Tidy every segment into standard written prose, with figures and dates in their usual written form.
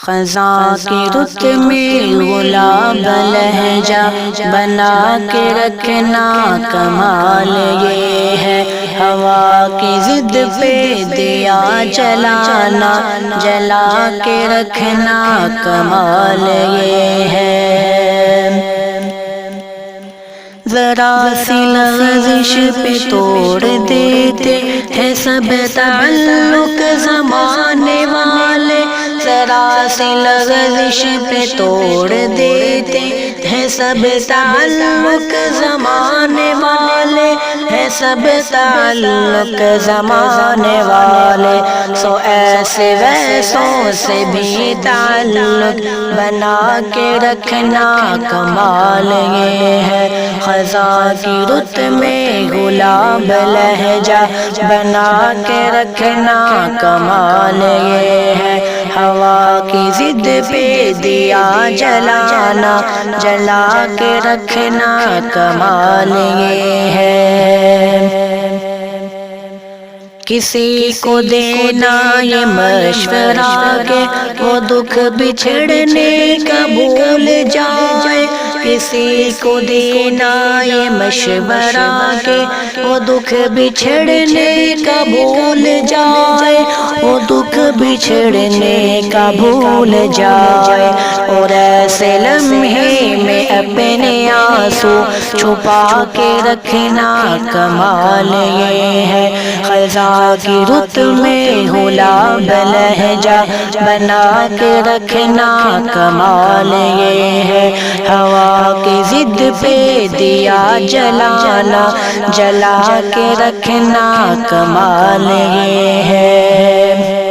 خزاں کی رت میں گلاب لہجہ بنا کے رکھنا کمال یہ ہے، ہوا کی ضد پہ دیا جلانا جلا کے رکھنا کمال یہ ہے۔ ذرا سی لغزش پہ توڑ دیتے ہیں سب تعلق زمانے والے، ذرا سی لغزش پہ توڑ دیتے ہیں سب تعلق زمانے والے، ہیں سب تعلق زمانے والے، سو ایسے ویسوں سے بھی تعلق بنا کے رکھنا کمال یہ ہے۔ خزاں کی رت میں گلاب لہجہ بنا کے رکھنا کمال یہ ہے، ہوا کی ضد پہ دیا جلانا جلا کے رکھنا کمال یہ ہے۔ کسی کو دینا یہ مشورہ کہ وہ دکھ بچھڑنے کا بھول جائے، کسی کو دینا یہ مشورہ کہ وہ دکھ بچھڑنے کا بھول جائے، وہ دکھ بچھڑنے کا بھول جائے، اور ایسے لمحے میں اپنے آنسو چھپا کے رکھنا کمال یہ ہے۔ خزاں کی رت میں گلاب لہجہ بنا کے رکھنا کمال یہ ہے، ہوا کی ضد پہ دیا جلانا جلا کے رکھنا کمال یہ ہے۔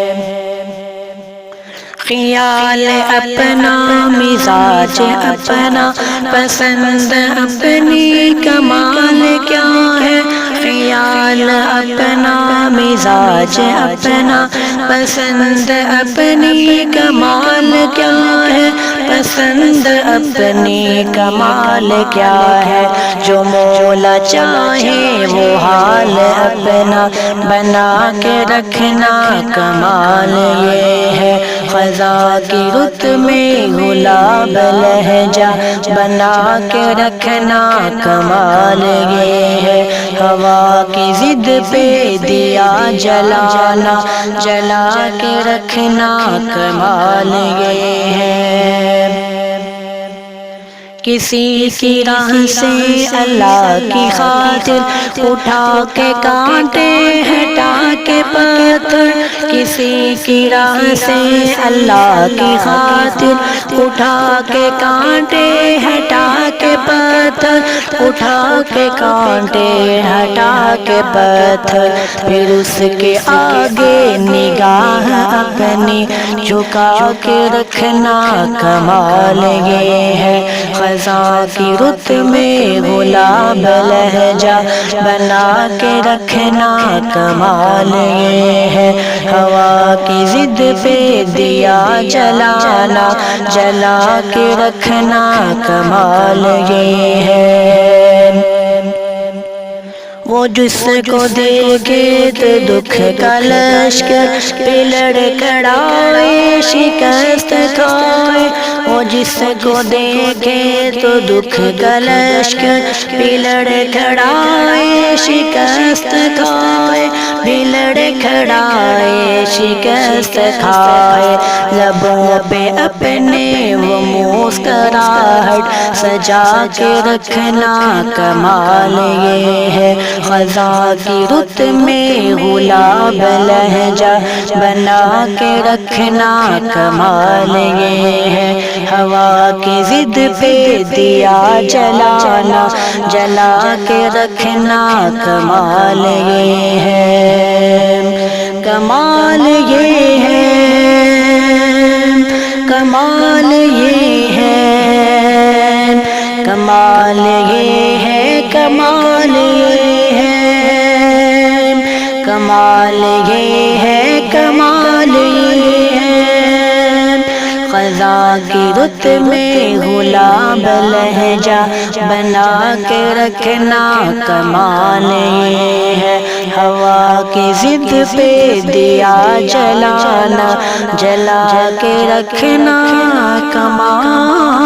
خیال اپنا مزاج اپنا پسند اپنی کمال کیا ہے، خیال اپنا مزاج اپنا پسند اپنی کمال کیا ہے، پسند اپنی کمال کیا ہے، جو مولا چاہے وہ حال اپنا بنا کے رکھنا کمال یہ ہے۔ خزاں کی رت میں گلاب لہجہ بنا کے رکھنا کمال یہ ہے، ہوا کی ضد پہ دیا جلانا جلا کے رکھنا کمال یہ ہے۔ کسی کی راہ سے اللہ کی خاطر اٹھا کے کانٹے ہٹا کے پتھر، کسی کی راہ سے اللہ کی خاطر اٹھا کے کانٹے ہٹا کے پتھر، اٹھا کے کانٹے ہٹا کے پتھر، پھر اس کے آگے نگاہ اپنی جھکا کے رکھنا کمال یہ ہے۔ خزاں کی رت میں گلاب لہجہ بنا کے رکھنا کمال یہ ہے، ہوا کی ضد پہ دیا جلانا جلا کے رکھنا کمال یہ ہے۔ وہ جس کو دیکھے تو دکھ کا لشکر پہ لڑکھڑائے شکست کھائے، وہ جس کو دیکھے تو دکھ کا لشکر پہ لڑکھڑائے شکست کھائے، پہ لڑکھڑائے شکست کھائے، لبوں پہ اپنے وہ مسکراہٹ سجا کے رکھنا کمال یہ ہے۔ خزاں کی رت میں گلاب لہجہ بنا کے رکھنا کمال یہ ہے، ہوا کی ضد پہ دیا جلانا جلا کے رکھنا کمال یہ ہے، کمال یہ ہے، کمال یہ ہے، کمال یہ ہے، کمال یہ ہے، کمال یہ ہے، کمال یہ ہے۔ فضا کی رت میں غلاب لہجہ بنا کے رکھنا کمال یہ ہے، ہوا کی ضد پہ دیا جلانا جلا کے رکھنا کمال